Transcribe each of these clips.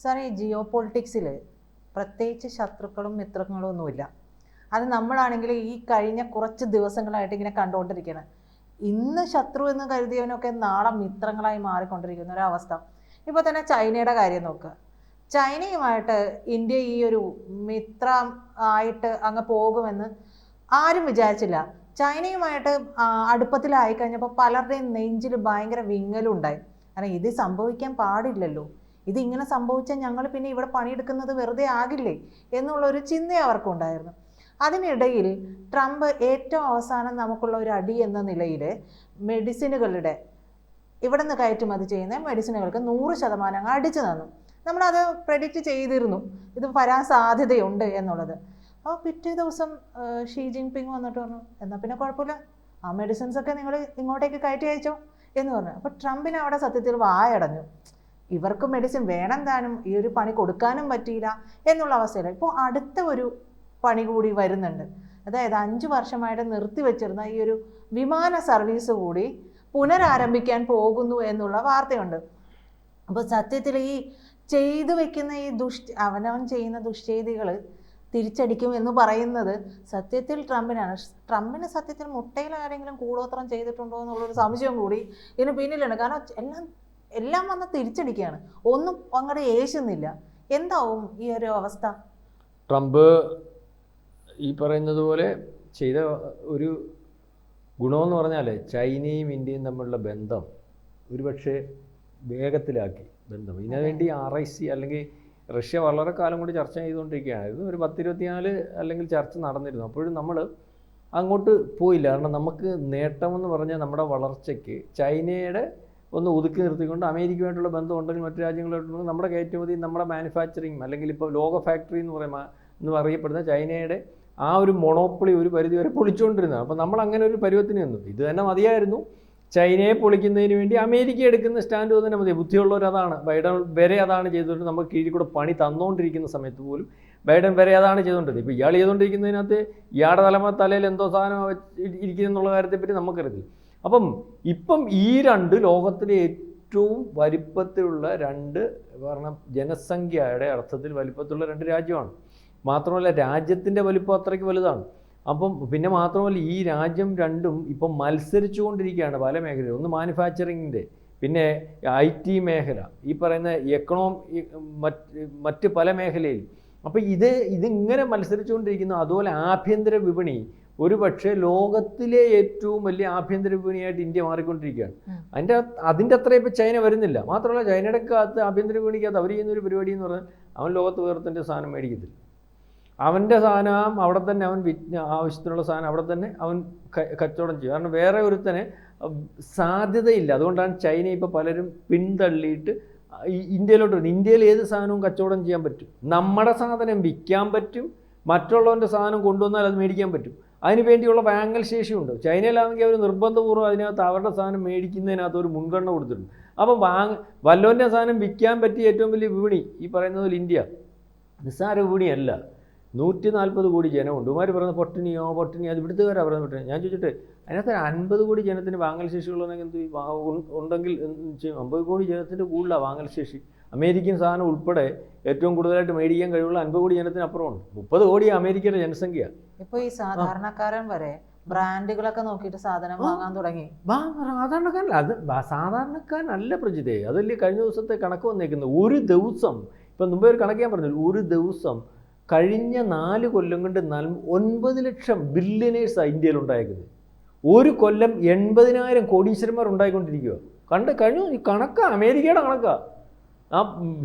Sir, ഈ ജിയോ പൊളിറ്റിക്സിൽ പ്രത്യേകിച്ച് ശത്രുക്കളും മിത്രങ്ങളും ഒന്നുമില്ല. അത് നമ്മളാണെങ്കിൽ ഈ കഴിഞ്ഞ കുറച്ച് ദിവസങ്ങളായിട്ട് ഇങ്ങനെ കണ്ടുകൊണ്ടിരിക്കുകയാണ്. ഇന്ന് ശത്രു എന്ന് കരുതിയവനൊക്കെ നാളെ മിത്രങ്ങളായി മാറിക്കൊണ്ടിരിക്കുന്ന ഒരവസ്ഥ. ഇപ്പോൾ തന്നെ ചൈനയുടെ കാര്യം നോക്കുക. ചൈനയുമായിട്ട് ഇന്ത്യ ഈ ഒരു മിത്രം ആയിട്ട് അങ്ങ് പോകുമെന്ന് ആരും വിചാരിച്ചില്ല. ചൈനയുമായിട്ട് അടുപ്പത്തിലായി കഴിഞ്ഞപ്പോൾ പലരുടെയും നെഞ്ചിൽ ഭയങ്കര വിങ്ങലും ഉണ്ടായി. കാരണം ഇത് സംഭവിക്കാൻ പാടില്ലല്ലോ, ഇതിങ്ങനെ സംഭവിച്ചാൽ ഞങ്ങൾ പിന്നെ ഇവിടെ പണിയെടുക്കുന്നത് വെറുതെ ആകില്ലേ എന്നുള്ളൊരു ചിന്ത അവർക്കുണ്ടായിരുന്നു. അതിനിടയിൽ ട്രംപ് ഏറ്റവും അവസാനം നമുക്കുള്ള ഒരു അടി എന്ന നിലയിൽ മെഡിസിനുകളുടെ ഇവിടെ നിന്ന് കയറ്റുമതി ചെയ്യുന്ന മെഡിസിനുകൾക്ക് 100% അടിച്ചു തന്നു. നമ്മളത് പ്രെഡിക്റ്റ് ചെയ്തിരുന്നു ഇത് വരാൻ സാധ്യതയുണ്ട് എന്നുള്ളത്. അപ്പോൾ പിറ്റേ ദിവസം ഷീ ജിൻപിങ് വന്നിട്ട് പറഞ്ഞു, എന്നാൽ പിന്നെ കുഴപ്പമില്ല, ആ മെഡിസിൻസൊക്കെ നിങ്ങൾ ഇങ്ങോട്ടേക്ക് കയറ്റി അയച്ചോ എന്ന് പറഞ്ഞു. അപ്പോൾ ട്രംപിന് അവിടെ സത്യത്തിൽ വായടഞ്ഞു. ഇവർക്ക് മെഡിസിൻ വേണം താനും, ഈ ഒരു പണി കൊടുക്കാനും പറ്റിയില്ല എന്നുള്ള അവസ്ഥയിൽ ഇപ്പോൾ അടുത്ത ഒരു പണി കൂടി വരുന്നുണ്ട്. അതായത് 5 വർഷമായിട്ട് നിർത്തിവെച്ചിരുന്ന ഈ ഒരു വിമാന സർവീസ് കൂടി പുനരാരംഭിക്കാൻ പോകുന്നു എന്നുള്ള വാർത്തയുണ്ട്. അപ്പോൾ സത്യത്തിൽ ഈ ചെയ്തു വെക്കുന്ന ഈ അവനവൻ ചെയ്യുന്ന ദുഷ്ചെയ്തികൾ തിരിച്ചടിക്കും എന്ന് പറയുന്നത് സത്യത്തിൽ ട്രംപിനാണ്. ട്രംപിന് സത്യത്തിൽ മുട്ടയിൽ ആരെങ്കിലും കൂടോത്രം ചെയ്തിട്ടുണ്ടോ എന്നുള്ളൊരു സംശയം കൂടി ഇതിന് പിന്നിലുണ്ട്. കാരണം എല്ലാം വന്ന് തിരിച്ചടിക്കുകയാണ്, ഒന്നും അങ്ങോട്ട് ഏശുന്നില്ല. എന്താവും ഈ ഒരു അവസ്ഥ? ട്രംപ് ഈ പറയുന്നത് പോലെ ചെയ്ത ഒരു ഗുണമെന്ന് പറഞ്ഞാൽ ചൈനയും ഇന്ത്യയും തമ്മിലുള്ള ബന്ധം ഒരുപക്ഷെ വേഗത്തിലാക്കി ബന്ധം. ഇതിനുവേണ്ടി RIC അല്ലെങ്കിൽ റഷ്യ വളരെ കാലം കൊണ്ട് ചർച്ച ചെയ്തുകൊണ്ടിരിക്കുകയായിരുന്നു. ഒരു 10-24 അല്ലെങ്കിൽ ചർച്ച നടന്നിരുന്നു. അപ്പോഴും നമ്മൾ അങ്ങോട്ട് പോയില്ല. കാരണം നമുക്ക് നേട്ടമെന്ന് പറഞ്ഞാൽ നമ്മുടെ വളർച്ചയ്ക്ക് ചൈനയുടെ ഒന്ന് ഒതുക്കി നിർത്തിക്കൊണ്ട് അമേരിക്കയുമായിട്ടുള്ള ബന്ധം ഉണ്ടെങ്കിൽ മറ്റു രാജ്യങ്ങളുമായിട്ടുള്ള നമ്മുടെ കയറ്റുമതി, നമ്മുടെ മാനുഫാക്ചറിങ് അല്ലെങ്കിൽ ഇപ്പോൾ ലോക ഫാക്ടറി എന്ന് അറിയപ്പെടുന്ന ചൈനയുടെ ആ ഒരു മൊണോപ്പൊളി ഒരു പരിധി വരെ പൊളിച്ചുകൊണ്ടിരുന്നത്. അപ്പോൾ നമ്മൾ അങ്ങനെ ഒരു പരുവത്തിന് നിന്നു. ഇത് തന്നെ മതിയായിരുന്നു. ചൈനയെ പൊളിക്കുന്നതിന് വേണ്ടി അമേരിക്ക എടുക്കുന്ന സ്റ്റാൻഡ് തന്നെ മതി. ബുദ്ധിയുള്ളവർ അതാണ്. ബൈഡൻ വരെ അതാണ് ചെയ്തുകൊണ്ട് നമുക്ക് കീഴിൽ കൂടെ പണി തന്നുകൊണ്ടിരിക്കുന്ന സമയത്ത് പോലും ബൈഡൻ വരെ അതാണ് ചെയ്തുകൊണ്ടിരുന്നത്. ഇപ്പോൾ ഇയാൾ ചെയ്തുകൊണ്ടിരിക്കുന്നതിനകത്ത് ഇയാളുടെ തലയിൽ എന്തോ സാധനം ഇരിക്കുന്നുള്ള കാര്യത്തെപ്പറ്റി നമുക്കറിയില്ല. അപ്പം ഇപ്പം ഈ രണ്ട് ലോകത്തിലെ ഏറ്റവും വലിപ്പത്തിലുള്ള ജനസംഖ്യയുടെ അർത്ഥത്തിൽ വലിപ്പത്തിലുള്ള 2 രാജ്യമാണ്. മാത്രമല്ല രാജ്യത്തിൻ്റെ വലിപ്പം അത്രയ്ക്ക് വലുതാണ്. അപ്പം പിന്നെ മാത്രമല്ല ഈ രാജ്യം രണ്ടും ഇപ്പം മത്സരിച്ചു കൊണ്ടിരിക്കുകയാണ് പല മേഖലയിൽ. ഒന്ന് മാനുഫാക്ചറിങ്ങിൻ്റെ, പിന്നെ IT മേഖല, ഈ പറയുന്ന മറ്റ് പല മേഖലയിൽ. അപ്പോൾ ഇതിങ്ങനെ മത്സരിച്ചുകൊണ്ടിരിക്കുന്നു. അതുപോലെ ആഭ്യന്തര വിപണി ഒരുപക്ഷെ ലോകത്തിലെ ഏറ്റവും വലിയ ആഭ്യന്തര വിപണിയായിട്ട് ഇന്ത്യ മാറിക്കൊണ്ടിരിക്കുകയാണ്. അതിൻ്റെ അത്ര ഇപ്പോൾ ചൈന വരുന്നില്ല. മാത്രമല്ല ചൈനയുടെ അകത്ത് ആഭ്യന്തര വിപണിക്കകത്ത് അവർ ചെയ്യുന്നൊരു പരിപാടി എന്ന് പറഞ്ഞാൽ അവൻ ലോകത്ത് വേർത്തിൻ്റെ സാധനം മേടിക്കത്തില്ല. അവൻ്റെ സാധനം അവിടെ തന്നെ അവൻ ആവശ്യത്തിനുള്ള സാധനം അവിടെ തന്നെ അവൻ കച്ചവടം ചെയ്യും. കാരണം വേറെ ഒരുത്തനെ സാധ്യതയില്ല. അതുകൊണ്ടാണ് ചൈന ഇപ്പോൾ പലരും പിന്തള്ളിയിട്ട് ഇന്ത്യയിലോട്ട് വരുന്നത്. ഇന്ത്യയിൽ ഏത് സാധനവും കച്ചവടം ചെയ്യാൻ പറ്റും. നമ്മുടെ സാധനം വിൽക്കാൻ പറ്റും, മറ്റുള്ളവൻ്റെ സാധനം കൊണ്ടുവന്നാൽ അത് മേടിക്കാൻ പറ്റും. അതിന് വേണ്ടിയുള്ള വാങ്ങൽ ശേഷിയുണ്ട്. ചൈനയിലാണെങ്കിൽ അവർ നിർബന്ധപൂർവ്വം അതിനകത്ത് അവരുടെ സാധനം മേടിക്കുന്നതിനകത്ത് ഒരു മുൻഗണന കൊടുത്തിട്ടുണ്ട്. അപ്പം വല്ലവൻ്റെ സാധനം വിൽക്കാൻ പറ്റിയ ഏറ്റവും വലിയ വിപണി ഈ പറയുന്നത് പോലെ ഇന്ത്യ നിസ്സാര വിപണിയല്ല. 140 കോടി ജനമുണ്ട്. ഇവന്മാർ പറയുന്നത് പൊട്ടിനിയോ അത് ഇവിടുത്തുകാരാണ് പറയുന്നത് പൊട്ടിനി. ഞാൻ ചോദിച്ചിട്ട് അതിനകത്ത് 50 കോടി ജനത്തിന് വാങ്ങൽ ശേഷിയുള്ളതെങ്കിൽ ഉണ്ടെങ്കിൽ 50 കോടി ജനത്തിൻ്റെ കൂടുതലാണ് വാങ്ങൽ ശേഷി. അമേരിക്കൻ സാധനം ഉൾപ്പെടെ ഏറ്റവും കൂടുതലായിട്ട് മേടിക്കാൻ കഴിവുള്ള 50 കോടി ജനത്തിന് അപ്പുറമുണ്ട്. 30 കോടി അമേരിക്കയുടെ ജനസംഖ്യ. ഇപ്പോൾ ഈ സാധാരണക്കാരൻ വരെ ബ്രാൻഡുകളൊക്കെ നോക്കിയിട്ട് സാധനം വാങ്ങാൻ തുടങ്ങി. സാധാരണക്കാരനല്ല പ്രജിതേ. അതല്ലേ കഴിഞ്ഞ ദിവസത്തെ കണക്ക് വന്നേക്കുന്നത്. ഒരു ദിവസം ഇപ്പം മുമ്പേ ഒരു കണക്ക് ഞാൻ പറഞ്ഞു, ഒരു ദിവസം കഴിഞ്ഞ 4 കൊല്ലം കൊണ്ട് 9 ലക്ഷം ബില്യനേഴ്സാണ് ഇന്ത്യയിൽ ഉണ്ടായിരിക്കുന്നത്. ഒരു കൊല്ലം 80,000 കോടീശ്വരന്മാർ ഉണ്ടായിക്കൊണ്ടിരിക്കുക. കഴിഞ്ഞു ഈ കണക്കാണ്, അമേരിക്കയുടെ കണക്കാണ്. ആ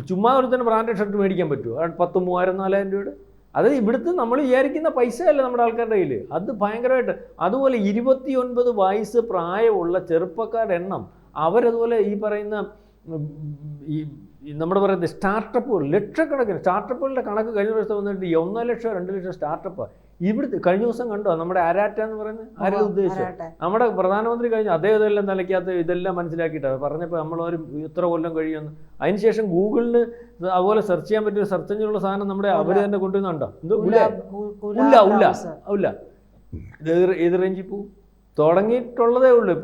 ചുമ്മാ ഒരു തന്നെ ബ്രാൻഡഡ് ഷർട്ട് മേടിക്കാൻ പറ്റുമോ? 10, 3,000, 4,000 രൂപയുടെ. അത് ഇവിടുത്തെ നമ്മൾ വിചാരിക്കുന്ന പൈസയല്ല നമ്മുടെ ആൾക്കാരുടെ കയ്യിൽ. അത് ഭയങ്കരമായിട്ട്. അതുപോലെ 29 വയസ്സ് പ്രായമുള്ള ചെറുപ്പക്കാരുടെ എണ്ണം അവരതുപോലെ ഈ പറയുന്ന നമ്മുടെ പറയുന്നത് സ്റ്റാർട്ടപ്പുകൾ ലക്ഷക്കണക്കിന് സ്റ്റാർട്ടപ്പുകളുടെ കണക്ക് കഴിഞ്ഞ ദിവസം വന്നിട്ട് 1 ലക്ഷം 2 ലക്ഷം സ്റ്റാർട്ടപ്പ് ഇവിടുത്തെ. കഴിഞ്ഞ ദിവസം കണ്ടോ നമ്മുടെ ആരാറ്റ എന്ന് പറയുന്നത്? ആരും ഉദ്ദേശിച്ചത് നമ്മുടെ പ്രധാനമന്ത്രി കഴിഞ്ഞു അദ്ദേഹം ഇതെല്ലാം നിലയ്ക്കകത്ത് ഇതെല്ലാം മനസ്സിലാക്കിയിട്ടാണ് പറഞ്ഞപ്പോൾ നമ്മളൊരു ഇത്ര കൊല്ലം കഴിയുമെന്ന്. അതിനുശേഷം ഗൂഗിളിന് അതുപോലെ സെർച്ച് ചെയ്യാൻ പറ്റിയ സെർച്ച് എഞ്ചിനുള്ള സാധനം നമ്മുടെ അവർ തന്നെ കൊണ്ടുവന്നുണ്ടോ? എന്തോ ഉല്ല ഏത് റേഞ്ചിൽ പോവും? തുടങ്ങിയിട്ടുള്ളതേ ഉള്ളൂ.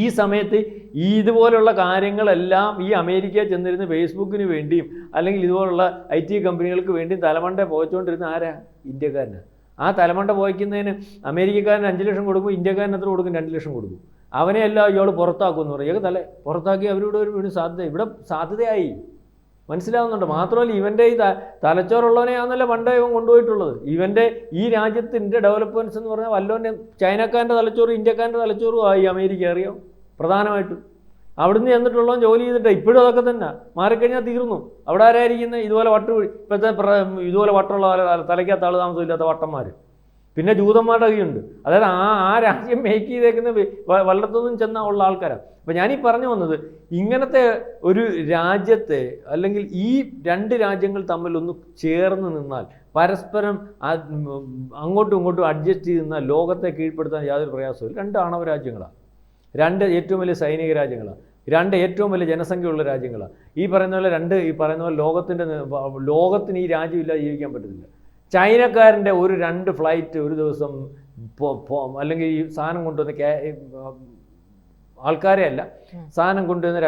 ഈ സമയത്ത് ഈ ഇതുപോലുള്ള കാര്യങ്ങളെല്ലാം ഈ അമേരിക്കയിൽ ചെന്നിരുന്ന് ഫേസ്ബുക്കിന് വേണ്ടിയും അല്ലെങ്കിൽ ഇതുപോലുള്ള IT കമ്പനികൾക്ക് വേണ്ടിയും തലമണ്ട പോയിച്ചുകൊണ്ടിരുന്ന ആരാ? ഇന്ത്യക്കാരനാണ്. ആ തലമണ്ട പോയിക്കുന്നതിന് അമേരിക്കക്കാരന് 5 ലക്ഷം കൊടുക്കും, ഇന്ത്യക്കാരന് എത്ര കൊടുക്കും? 2 ലക്ഷം കൊടുക്കും. അവനെല്ലാം ഇയാൾ പുറത്താക്കുമെന്ന് പറയും. ഇയാൾ പുറത്താക്കി അവരുടെ ഒരു സാധ്യത ഇവിടെ സാധ്യതയായി മനസ്സിലാവുന്നുണ്ട്. മാത്രമല്ല ഇവൻ്റെ ഈ തലച്ചോറുള്ളവനെയാണല്ലോ പണ്ട് ഇവൻ കൊണ്ടുപോയിട്ടുള്ളത്. ഇവൻ്റെ ഈ രാജ്യത്തിൻ്റെ ഡെവലപ്മെൻറ്റ്സ് എന്ന് പറഞ്ഞാൽ വല്ലവൻ്റെ ചൈനക്കാരൻ്റെ തലച്ചോറും ഇന്ത്യക്കാരൻ്റെ തലച്ചോറും ആയി അമേരിക്ക അറിയാം പ്രധാനമായിട്ടും. അവിടുന്ന് ചെന്നിട്ടുള്ളവൻ ജോലി ചെയ്തിട്ട് ഇപ്പോഴും അതൊക്കെ തന്നെ. മാറിക്കഴിഞ്ഞാൽ തീർന്നു. അവിടെ ആരായിരിക്കുന്നത്? ഇതുപോലെ ഇപ്പോഴത്തെ ഇതുപോലെ വട്ടമുള്ള തലയ്ക്കകത്ത് ആൾ താമസമില്ലാത്ത വട്ടന്മാർ, പിന്നെ ജൂതന്മാരുടെ കൈയുണ്ട്. അതായത് ആ രാജ്യം മേക്ക് ചെയ്തേക്കുന്ന വല്ലത്തൊന്നും ചെന്ന ഉള്ള ആൾക്കാരാണ്. അപ്പം ഞാനീ പറഞ്ഞു വന്നത്, ഇങ്ങനത്തെ ഒരു രാജ്യത്തെ അല്ലെങ്കിൽ ഈ 2 രാജ്യങ്ങൾ തമ്മിൽ ഒന്ന് ചേർന്ന് നിന്നാൽ, പരസ്പരം അങ്ങോട്ടും ഇങ്ങോട്ടും അഡ്ജസ്റ്റ് ചെയ്ത് നിന്നാൽ ലോകത്തെ കീഴ്പ്പെടുത്താൻ യാതൊരു പ്രയാസമില്ല. 2 ആണവ രാജ്യങ്ങളാണ്, 2 ഏറ്റവും വലിയ സൈനിക രാജ്യങ്ങളാണ്, 2 ഏറ്റവും വലിയ ജനസംഖ്യയുള്ള രാജ്യങ്ങളാണ്. ഈ പറയുന്ന പോലെ ലോകത്തിന് ഈ രാജ്യമില്ലാതെ ജീവിക്കാൻ പറ്റത്തില്ല. ചൈനക്കാരൻ്റെ ഒരു 2 ഫ്ലൈറ്റ് ഒരു ദിവസം അല്ലെങ്കിൽ ഈ സാധനം കൊണ്ടുവന്ന ആൾക്കാരെ അല്ല, സാധനം കൊണ്ടുവന്ന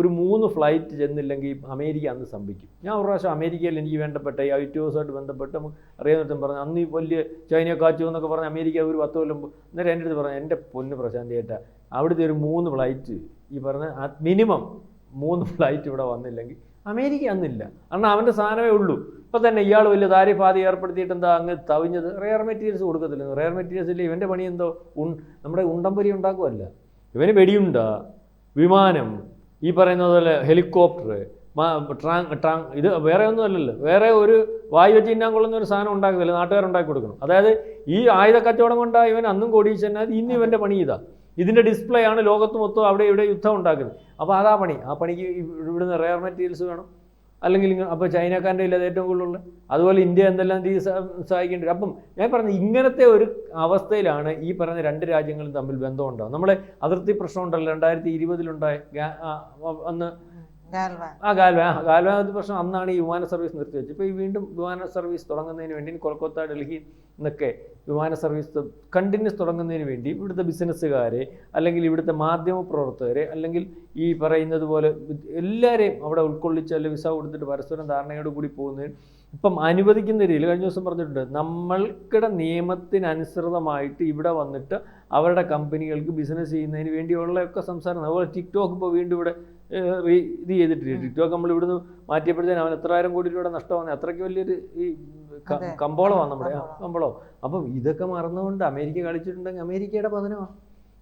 3 ഫ്ലൈറ്റ് ചെന്നില്ലെങ്കിൽ അമേരിക്ക അന്ന് സ്തംഭിക്കും. ഞാൻ ഒരു പ്രാവശ്യം അമേരിക്കയിൽ എനിക്ക് വേണ്ടപ്പെട്ട ഈ ഐറ്റോസായിട്ട് ബന്ധപ്പെട്ട് നമുക്ക് അറിയാൻ പറഞ്ഞു, അന്ന് ഈ വലിയ ചൈനയെ കാച്ചു എന്നൊക്കെ പറഞ്ഞ് അമേരിക്ക ഒരു 10 കൊല്ലം അന്നേരം എൻ്റെ അടുത്ത് പറഞ്ഞു, എൻ്റെ പൊന്ന് പ്രശാന്തി ഏട്ടാ, അവിടുത്തെ ഒരു 3 ഫ്ലൈറ്റ് ഈ പറഞ്ഞ മിനിമം 3 ഫ്ലൈറ്റ് ഇവിടെ വന്നില്ലെങ്കിൽ അമേരിക്ക അന്നില്ല. കാരണം അവൻ്റെ സാധനമേ ഉള്ളൂ. ഇപ്പം തന്നെ ഇയാൾ വലിയ താരിഫാതി ഏർപ്പെടുത്തിയിട്ട് എന്താ അങ്ങ് തവിഞ്ഞത്? റെയർ മെറ്റീരിയൽസ് കൊടുക്കത്തില്ല. റെയർ മെറ്റീരിയൽസിൽ ഇവൻ്റെ പണി എന്തോ നമ്മുടെ ഉണ്ടംപൊരി ഉണ്ടാക്കുമല്ല, ഇവന് വെടിയുണ്ട, വിമാനം, ഈ പറയുന്ന പോലെ ഹെലികോപ്റ്റർ, ഇത് വേറെ ഒന്നും അല്ലല്ലോ. വേറെ ഒരു വായു വെച്ച് തിന്നാൻ കൊള്ളുന്ന ഒരു സാധനം ഉണ്ടാക്കുന്നില്ല, നാട്ടുകാരുണ്ടാക്കി കൊടുക്കണം. അതായത് ഈ ആയുധ കച്ചവടം കൊണ്ടാണ് ഇവൻ അന്നും കോടീശ്വരനായത്. ഇന്ന് ഇവൻ്റെ പണി ഇതിൻ്റെ ഡിസ്പ്ലേ ആണ് ലോകത്ത് മൊത്തം അവിടെ ഇവിടെ യുദ്ധം ഉണ്ടാക്കുന്നത്. അപ്പോൾ അതാ പണി. ആ പണിക്ക് ഇവിടുന്ന് റെയർ മെറ്റീരിയൽസ് വേണം. അല്ലെങ്കിൽ അപ്പോൾ ചൈനക്കാരൻ്റെ ഇല്ലാതെ ഏറ്റവും കൂടുതലുള്ള, അതുപോലെ ഇന്ത്യ എന്തെല്ലാം സഹായിക്കേണ്ടി വരും. അപ്പം ഞാൻ പറഞ്ഞു, ഇങ്ങനത്തെ ഒരു അവസ്ഥയിലാണ് ഈ പറഞ്ഞ 2 രാജ്യങ്ങളും തമ്മിൽ ബന്ധം ഉണ്ടാകും. നമ്മളെ അതിർത്തി പ്രശ്നം ഉണ്ടല്ലോ 2020 അന്ന് ഗാൽവാൻ പ്രശ്നം. അന്നാണ് ഈ വിമാന സർവീസ് നിർത്തിവെച്ചത്. ഇപ്പോൾ ഈ വീണ്ടും വിമാന സർവീസ് തുടങ്ങുന്നതിന് വേണ്ടി കൊൽക്കത്ത, ഡൽഹി എന്നൊക്കെ വിമാന സർവീസ് കണ്ടിന്യൂസ് തുടങ്ങുന്നതിന് വേണ്ടി ഇവിടുത്തെ ബിസിനസ്സുകാരെ അല്ലെങ്കിൽ ഇവിടുത്തെ മാധ്യമ പ്രവർത്തകരെ അല്ലെങ്കിൽ ഈ പറയുന്നത് പോലെ എല്ലാവരെയും അവിടെ ഉൾക്കൊള്ളിച്ച് അല്ലെങ്കിൽ വിസ കൊടുത്തിട്ട് പരസ്പരം ധാരണയോട് കൂടി പോകുന്നതിന് ഇപ്പം അനുവദിക്കുന്ന രീതിയിൽ കഴിഞ്ഞ ദിവസം പറഞ്ഞിട്ടുണ്ട്, നമ്മൾക്കിടെ നിയമത്തിനനുസൃതമായിട്ട് ഇവിടെ വന്നിട്ട് അവരുടെ കമ്പനികൾക്ക് ബിസിനസ് ചെയ്യുന്നതിന് വേണ്ടിയുള്ളതൊക്കെ സംസാരം. അതുപോലെ ടിക്ടോക്ക് ഇപ്പോൾ വീണ്ടും ഇവിടെ ഇത് ചെയ്തിട്ടില്ല. ടിക്ടോക്ക് നമ്മൾ ഇവിടുന്ന് മാറ്റിയപ്പോഴത്തേനും അവൻ എത്ര 1000 കോടി രൂപയുടെ നഷ്ടമാണ്. അത്രയ്ക്ക് വലിയൊരു ഈ കമ്പോളമാണ് നമ്മുടെ കമ്പോളം. അപ്പം ഇതൊക്കെ മറന്നുകൊണ്ട് അമേരിക്ക കളിച്ചിട്ടുണ്ടെങ്കിൽ അമേരിക്കയുടെ പതനമാണ്.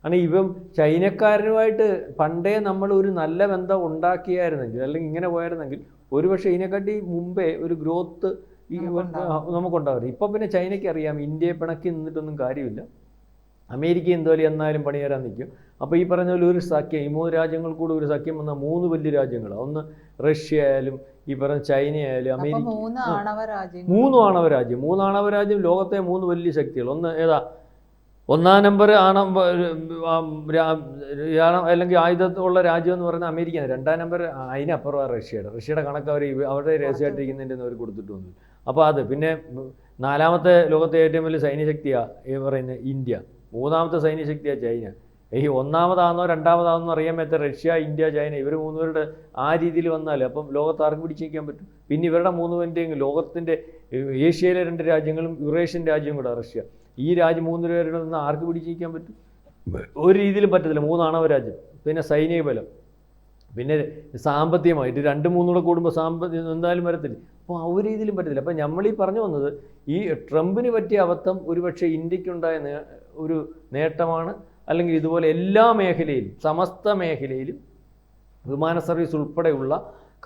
കാരണം ഇപ്പം ചൈനക്കാരനുമായിട്ട് പണ്ടേ നമ്മൾ ഒരു നല്ല ബന്ധം ഉണ്ടാക്കിയായിരുന്നെങ്കിൽ അല്ലെങ്കിൽ ഇങ്ങനെ പോയായിരുന്നെങ്കിൽ ഒരുപക്ഷെ ഇതിനെക്കാട്ടി മുമ്പേ ഒരു ഗ്രോത്ത് നമുക്കുണ്ടാകും. ഇപ്പം പിന്നെ ചൈനയ്ക്ക് അറിയാം ഇന്ത്യയെ പിണക്കി നിന്നിട്ടൊന്നും കാര്യമില്ല, അമേരിക്ക എന്തോലും എന്നാലും പണി തരാൻ നിൽക്കും. അപ്പോൾ ഈ പറഞ്ഞ പോലെ ഒരു സഖ്യം, ഈ 3 രാജ്യങ്ങൾ കൂടി ഒരു സഖ്യം വന്ന 3 വലിയ രാജ്യങ്ങളാണ്. ഒന്ന് റഷ്യ ആയാലും ഈ പറഞ്ഞ ചൈന ആയാലും അമേരിക്ക, 3 ആണവ രാജ്യം ലോകത്തെ 3 വലിയ ശക്തികൾ. ഒന്ന് ഏതാ? 1-ാം നമ്പർ അല്ലെങ്കിൽ ആയുധമുള്ള രാജ്യം എന്ന് പറയുന്നത് അമേരിക്കയാണ്. 2-ാം നമ്പർ അതിനപ്പുറമാണ് റഷ്യയുടെ കണക്ക് അവരുടെ രഹസ്യമായിട്ടിരിക്കുന്നതിൻ്റെ അവർ കൊടുത്തിട്ട് വന്നു. അപ്പോൾ അത് പിന്നെ 4-ാമത്തെ ലോകത്തെ ഏറ്റവും വലിയ സൈന്യശക്തിയാണ് ഈ പറയുന്നത് ഇന്ത്യ, 3-ാമത്തെ സൈന്യശക്തിയാണ് ചൈന. ഈ 1-ാമതാണെന്നോ 2-ാമതാണെന്നോ അറിയാൻ പറ്റാത്ത റഷ്യ, ഇന്ത്യ, ചൈന ഇവർ 3 പേരുടെ ആ രീതിയിൽ വന്നാൽ അപ്പം ലോകത്ത് ആർക്ക് പിടിച്ചിരിക്കാൻ പറ്റും? പിന്നെ ഇവരുടെ 3 പേരുടെയും ലോകത്തിൻ്റെ ഏഷ്യയിലെ 2 രാജ്യങ്ങളും യുറേഷ്യൻ രാജ്യവും കൂടെ റഷ്യ, ഈ 3 പേരുടെ നിന്ന് ആർക്ക് പിടിച്ചിരിക്കാൻ പറ്റും? ഒരു രീതിയിലും പറ്റത്തില്ല. 3 ആണവ രാജ്യം, പിന്നെ സൈനിക ബലം, പിന്നെ സാമ്പത്തികമായിട്ട് 2-3 കൂടെ കൂടുമ്പോൾ സാമ്പത്തികം എന്തായാലും വരത്തില്ല. അപ്പോൾ ആ ഒരു രീതിയിലും പറ്റത്തില്ല. അപ്പം നമ്മളീ പറഞ്ഞു വന്നത്, ഈ ട്രംപിന് പറ്റിയ അബദ്ധം ഒരുപക്ഷെ ഇന്ത്യക്കുണ്ടായ ഒരു നേട്ടമാണ്. അല്ലെങ്കിൽ ഇതുപോലെ എല്ലാ മേഖലയിലും സമസ്ത മേഖലയിലും വിമാന സർവീസ് ഉൾപ്പെടെയുള്ള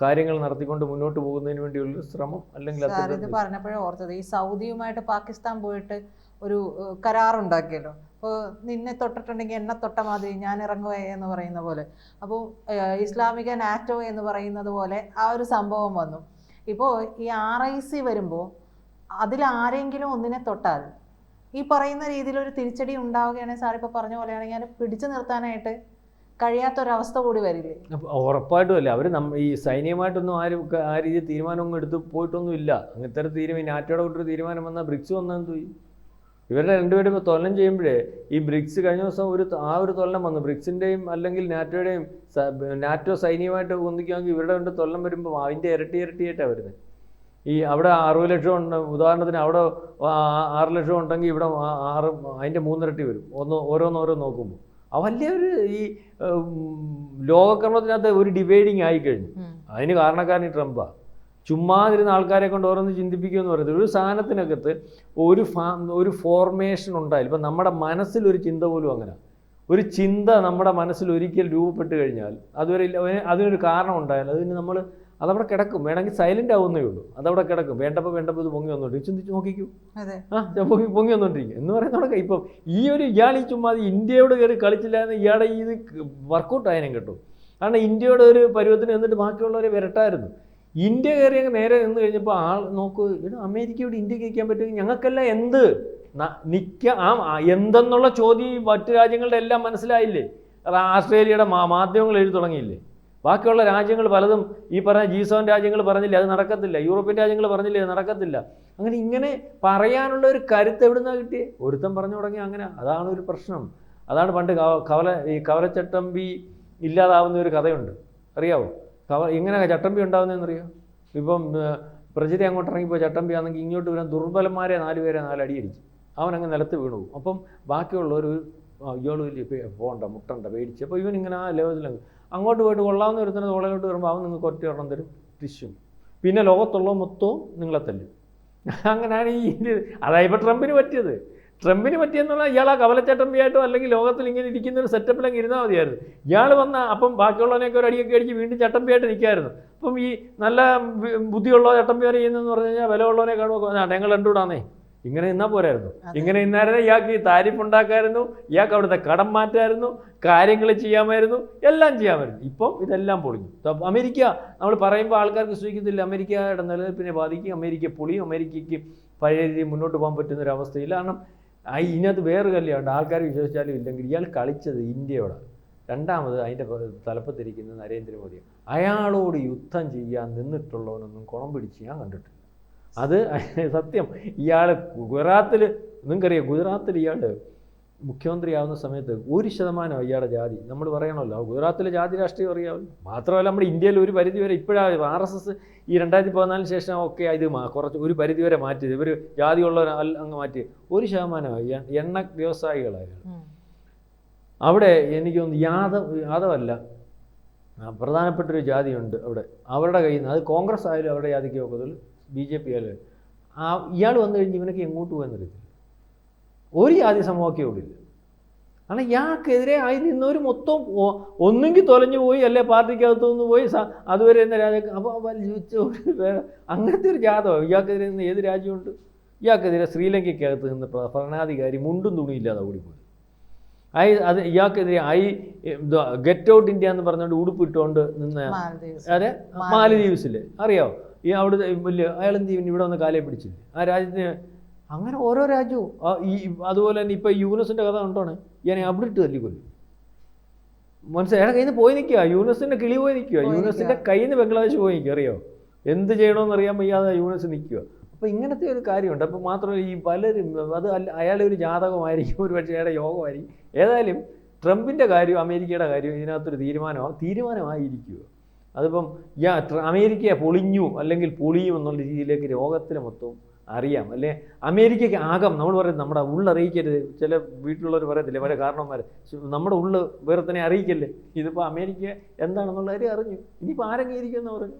കാര്യങ്ങൾ നടത്തിക്കൊണ്ട് മുന്നോട്ട് പോകുന്നതിന് വേണ്ടിയുള്ളൊരു ശ്രമം. അല്ലെങ്കിൽ ഇത് പറഞ്ഞപ്പോഴേ ഓർത്തത്, ഈ സൗദിയുമായിട്ട് പാകിസ്ഥാൻ പോയിട്ട് ഒരു കരാറുണ്ടാക്കിയല്ലോ. അപ്പോൾ നിന്നെ തൊട്ടിട്ടുണ്ടെങ്കിൽ എന്നെ തൊട്ട മാതിരി ഞാൻ ഇറങ്ങുക എന്ന് പറയുന്ന പോലെ. അപ്പോൾ ഇസ്ലാമിക നാറ്റോ എന്ന് പറയുന്നത് പോലെ ആ ഒരു സംഭവം വന്നു. ഇപ്പോൾ ഈ RIC വരുമ്പോൾ അതിലാരെങ്കിലും ഒന്നിനെ തൊട്ടാൽ ഈ പറയുന്ന രീതിയിൽ ഒരു തിരിച്ചടി ഉണ്ടാവുകയാണെങ്കിൽ സാർ ഇപ്പോൾ പറഞ്ഞ പോലെയാണെങ്കിൽ അതിനെ പിടിച്ചു നിർത്താനായിട്ട് കഴിയാത്തൊരവസ്ഥ കൂടി വരില്ലേ? ഉറപ്പായിട്ടും അല്ല. അവർ ഈ സൈന്യമായിട്ടൊന്നും ആരും ആ രീതിയിൽ തീരുമാനമൊന്നും എടുത്ത് പോയിട്ടൊന്നും ഇല്ല. അങ്ങനത്തെ തീരുമാനം നാറ്റോയുടെ കൂട്ടൊരു തീരുമാനം വന്നാൽ ബ്രിക്സ് വന്നെന്ന് തോന്നി. ഇവരുടെ രണ്ടുപേരും ഇപ്പോൾ തൊലനം ചെയ്യുമ്പോഴേ ഈ ബ്രിക്സ് കഴിഞ്ഞ ദിവസം ഒരു തൊലനം വന്നു. ബ്രിക്സിൻ്റെയും അല്ലെങ്കിൽ നാറ്റോയുടെയും നാറ്റോ സൈന്യമായിട്ട് ഒന്നിക്കുകയാണെങ്കിൽ ഇവരുടെ കൊണ്ട് തൊലനം വരുമ്പോൾ അതിൻ്റെ ഇരട്ടിയായിട്ടാണ് വരുന്നത്. ഈ അവിടെ 60 ലക്ഷം ഉണ്ട്, ഉദാഹരണത്തിന് അവിടെ 6 ലക്ഷം ഉണ്ടെങ്കിൽ ഇവിടെ അതിൻ്റെ 3 ഇരട്ടി വരും. ഓരോന്നോരോ നോക്കുമ്പോൾ വലിയൊരു ഈ ലോകക്രമത്തിനകത്ത് ഒരു ഡിവൈഡിങ് ആയിക്കഴിഞ്ഞു. അതിന് കാരണക്കാരൻ ട്രംപാണ്. ചുമ്മാതിരുന്ന ആൾക്കാരെ കൊണ്ട് ഓരോന്ന് ചിന്തിപ്പിക്കുമെന്ന് പറയുന്നത് ഒരു സാധനത്തിനകത്ത് ഒരു ഫോർമേഷൻ ഉണ്ടായാലും ഇപ്പം നമ്മുടെ മനസ്സിലൊരു ചിന്ത പോലും അങ്ങനെ ഒരു ചിന്ത നമ്മുടെ മനസ്സിൽ ഒരിക്കൽ രൂപപ്പെട്ട് കഴിഞ്ഞാൽ അതുവരെ അതിനൊരു കാരണം ഉണ്ടായാൽ അതവിടെ കിടക്കും. വേണമെങ്കിൽ സൈലൻ്റ് ആവുന്നേ ഉള്ളൂ, അതവിടെ കിടക്കും. വേണ്ടപ്പോൾ ഇത് പൊങ്ങി വന്നോണ്ടിരിക്കും. ചിന്തിച്ച് നോക്കിക്കൂ, പൊങ്ങി വന്നോണ്ടിരിക്കും എന്ന് പറയുന്നതൊക്കെ. ഇപ്പം ഇയാൾ ഈ ചുമ്മാ ഇന്ത്യയോട് കയറി കളിച്ചില്ല എന്ന് ഇയാളെ ഇത് വർക്കൗട്ട് ആയതിനും കിട്ടും. കാരണം ഇന്ത്യയുടെ ഒരു പരുവത്തിന് എന്നിട്ട് ബാക്കിയുള്ളവരെ വിരട്ടായിരുന്നു. ഇന്ത്യ കയറി അങ്ങ് നേരെ നിന്ന് കഴിഞ്ഞപ്പോൾ നോക്കൂ, അമേരിക്കയോട് ഇന്ത്യക്ക് നിൽക്കാൻ പറ്റുമെങ്കിൽ ഞങ്ങൾക്കെല്ലാം എന്തെന്നുള്ള ചോദ്യം മറ്റു രാജ്യങ്ങളുടെ എല്ലാം മനസ്സിലായില്ലേ? ആസ്ട്രേലിയയുടെ മാധ്യമങ്ങൾ എഴുതി തുടങ്ങിയില്ലേ? ബാക്കിയുള്ള രാജ്യങ്ങൾ പലതും ഈ പറഞ്ഞ G7 രാജ്യങ്ങൾ പറഞ്ഞില്ലേ അത് നടക്കത്തില്ല, യൂറോപ്യൻ രാജ്യങ്ങൾ പറഞ്ഞില്ലേ അത് നടക്കത്തില്ല. ഇങ്ങനെ പറയാനുള്ള ഒരു കരുത്ത് എവിടുന്നാണ് കിട്ടിയേ? ഒരുത്തം പറഞ്ഞു തുടങ്ങി അങ്ങനെ. അതാണ് ഒരു പ്രശ്നം. അതാണ് പണ്ട് കവലച്ചട്ടമ്പി ഇല്ലാതാവുന്ന ഒരു കഥയുണ്ട്, അറിയാവോ? എങ്ങനെ ചട്ടമ്പി ഉണ്ടാകുന്നതെന്നറിയോ? ഇപ്പം പ്രജരെ അങ്ങോട്ട് ഇറങ്ങിപ്പോയി ചട്ടമ്പി ആണെങ്കിൽ ഇങ്ങോട്ട് വരാൻ ദുർബലന്മാരെ 4 പേരെ 4 അടിയടിച്ച് അവനങ്ങ് നിലത്ത് വീണു പോകും. അപ്പം ബാക്കിയുള്ളവർ ഇയാൾ വലിയ പോകണ്ട മുട്ടണ്ട പേടിച്ച്. അപ്പോൾ ഇവനിങ്ങനെ ആ ലെവലിൽ അങ്ങോട്ട് പോയിട്ട് കൊള്ളാവുന്ന ഒരുത്തന്നെ തോളയിലോട്ട് വരുമ്പോൾ അവൻ നിങ്ങൾക്ക് ഒറ്റ ഒരെണ്ണം തരും, ടിഷ്യൂ. പിന്നെ ലോകത്തുള്ള മൊത്തവും നിങ്ങളെ തല്ലും. അങ്ങനെയാണ് അതായത് ട്രംപിന് പറ്റിയത്. ട്രംപിന് പറ്റിയെന്നുള്ള ഇയാൾ ആ കവലച്ചട്ടമ്പിയായിട്ടോ അല്ലെങ്കിൽ ലോകത്തിൽ ഇങ്ങനെ ഇരിക്കുന്ന ഒരു സെറ്റപ്പിലങ്ങ് ഇരുന്നാൽ മതിയായിരുന്നു. ഇയാൾ അപ്പം ബാക്കിയുള്ളവനെയൊക്കെ ഒരു അടിയൊക്കെ അടിച്ച് വീണ്ടും ചട്ടമ്പിയായിട്ട് നിൽക്കായിരുന്നു. അപ്പം ഈ നല്ല ബുദ്ധിയുള്ള ചട്ടമ്പി വരെ ചെയ്യുന്നതെന്ന് പറഞ്ഞു കഴിഞ്ഞാൽ വില ഉള്ളവനെ കാണുമ്പോൾ ഞങ്ങൾ രണ്ടുകൂടാന്നേ ഇങ്ങനെ നിന്നാൽ പോരായിരുന്നു. ഇങ്ങനെ നിന്നായിരുന്നു ഇയാൾക്ക് ഈ താരിഫ് ഉണ്ടാക്കായിരുന്നു, ഇയാൾക്ക് അവിടുത്തെ കടം മാറ്റായിരുന്നു, കാര്യങ്ങൾ ചെയ്യാമായിരുന്നു, എല്ലാം ചെയ്യാമായിരുന്നു. ഇപ്പം ഇതെല്ലാം പൊളിഞ്ഞു. അമേരിക്ക നമ്മൾ പറയുമ്പോൾ ആൾക്കാർക്ക് വിശ്വസിക്കത്തില്ല. അമേരിക്കയുടെ നിലനിൽപ്പിനെ ബാധിക്കും, അമേരിക്ക പൊളിയും, അമേരിക്കയ്ക്ക് പഴയ രീതിയിൽ മുന്നോട്ട് പോകാൻ പറ്റുന്നൊരവസ്ഥയില്ല. കാരണം ഇതിനകത്ത് വേറെ കല്യാണ്ട് ആൾക്കാർ വിശ്വസിച്ചാലും ഇല്ലെങ്കിൽ ഇയാൾ കളിച്ചത് ഇന്ത്യയോടാണ്. രണ്ടാമത് അതിൻ്റെ തലപ്പത്തിരിക്കുന്നത് നരേന്ദ്രമോദി. അയാളോട് യുദ്ധം ചെയ്യാൻ നിന്നിട്ടുള്ളവനൊന്നും കുണം പിടിച്ച് ഞാൻ കണ്ടിട്ടില്ല. അത് സത്യം. ഇയാൾ ഗുജറാത്തിൽ നിങ്ങൾക്കറിയാം, ഗുജറാത്തിൽ ഇയാൾ മുഖ്യമന്ത്രിയാവുന്ന സമയത്ത് 1% ഇയാളുടെ ജാതി നമ്മൾ പറയണമല്ലോ. ഗുജറാത്തിലെ ജാതി രാഷ്ട്രീയം അറിയാമല്ലോ. മാത്രമല്ല നമ്മുടെ ഇന്ത്യയിൽ ഒരു പരിധി വരെ ഇപ്പോഴാണ് RSS ഈ 2014 ശേഷം ഒക്കെ ഇത് കുറച്ച് ഒരു പരിധി വരെ മാറ്റിയത്. ഇവർ ജാതിയുള്ളവർ അങ്ങ് മാറ്റി 1% എണ്ണ വ്യവസായികളായിരുന്നു. അവിടെ എനിക്ക് തോന്നുന്നു യാദവല്ല പ്രധാനപ്പെട്ടൊരു ജാതിയുണ്ട് അവിടെ. അവരുടെ കയ്യിൽ നിന്ന് അത് കോൺഗ്രസ് ആയാലും അവരുടെ ജാതിക്ക് ഒക്കത്തിൽ BJP ആയാലും ഇയാൾ വന്നു കഴിഞ്ഞ് ഇവനൊക്കെ എങ്ങോട്ട് പോകാന്നറിയത്തില്ല. ഒരു ജാതി സമൂഹമൊക്കെ ഇവിടെ ഇല്ല. കാരണം ഇയാൾക്കെതിരെ ആയി നിന്നവർ മൊത്തം ഒന്നെങ്കിൽ തൊലഞ്ഞു പോയി, അല്ലെ പാർട്ടിക്കകത്തുനിന്ന് പോയി അതുവരെ എന്ന രാജ്യം. അപ്പോൾ വേറെ അങ്ങനത്തെ ഒരു ജാതകം ഇയാൾക്കെതിരെ നിന്ന് ഏത് രാജ്യമുണ്ട്? ഇയാൾക്കെതിരെ ശ്രീലങ്കയ്ക്കകത്ത് നിന്ന് ഭരണാധികാരി മുണ്ടും തുണിയില്ലാതെ ഓടിപ്പോയി. അത് ഇയാൾക്കെതിരെ ഗെറ്റ് ഔട്ട് ഇന്ത്യ എന്ന് പറഞ്ഞുകൊണ്ട് ഉടുപ്പിട്ടുകൊണ്ട് നിന്ന് അതെ മാലദ്വീപ്സിൽ അറിയാമോ? ഈ അവിടുത്തെ വലിയ അയാളെന്ത് ചെയ്യും? ഇവിടെ വന്ന് കാലയെ പിടിച്ചില്ലേ ആ രാജ്യത്തിന്? അങ്ങനെ ഓരോ രാജ്യവും അതുപോലെ തന്നെ ഇപ്പോൾ യൂനസിൻ്റെ കഥ കണ്ടോണേ, ഞാൻ അവിടെ ഇട്ട് തല്ലിക്കൊല്ലും. മനസ്സിലായി കയ്യിൽ നിന്ന് പോയി നിൽക്കുക, യൂനസിൻ്റെ കിളി പോയി നിൽക്കുക, യൂനസിൻ്റെ കയ്യിൽ നിന്ന് ബംഗ്ലാദേശ് പോയി നിൽക്കുക. അറിയോ എന്ത് ചെയ്യണമെന്ന് അറിയാൻ വയ്യാതെ യൂനസ് നിൽക്കുക. അപ്പോൾ ഇങ്ങനത്തെ ഒരു കാര്യമുണ്ട്. അപ്പോൾ മാത്രമല്ല ഈ പലരും അത് അയാളുടെ ഒരു ജാതകമായിരിക്കും, ഒരു പക്ഷേ അയാളുടെ യോഗമായിരിക്കും. ഏതായാലും ട്രംപിൻ്റെ കാര്യം അമേരിക്കയുടെ കാര്യം ഇതിനകത്തൊരു തീരുമാനമായിരിക്കുക. അതിപ്പം അമേരിക്ക പൊളിഞ്ഞു അല്ലെങ്കിൽ പൊളിയും എന്നുള്ള രീതിയിലേക്ക് ലോകത്തിന് മൊത്തം അറിയാം. അല്ലെ അമേരിക്കയ്ക്ക് ആകം നമ്മൾ പറയുന്നത് നമ്മുടെ ഉള്ളറിയിക്കരുത്. ചില വീട്ടിലുള്ളവർ പറയത്തില്ലേ, പല കാരണവന്മാർ നമ്മുടെ ഉള്ളു വേറെ തന്നെ അറിയിക്കല്ലേ. ഇതിപ്പോൾ അമേരിക്ക എന്താണെന്നുള്ളവരെ അറിഞ്ഞു. ഇനിയിപ്പോൾ ആരെങ്കിലും ഇരിക്കുമെന്ന് പറഞ്ഞു.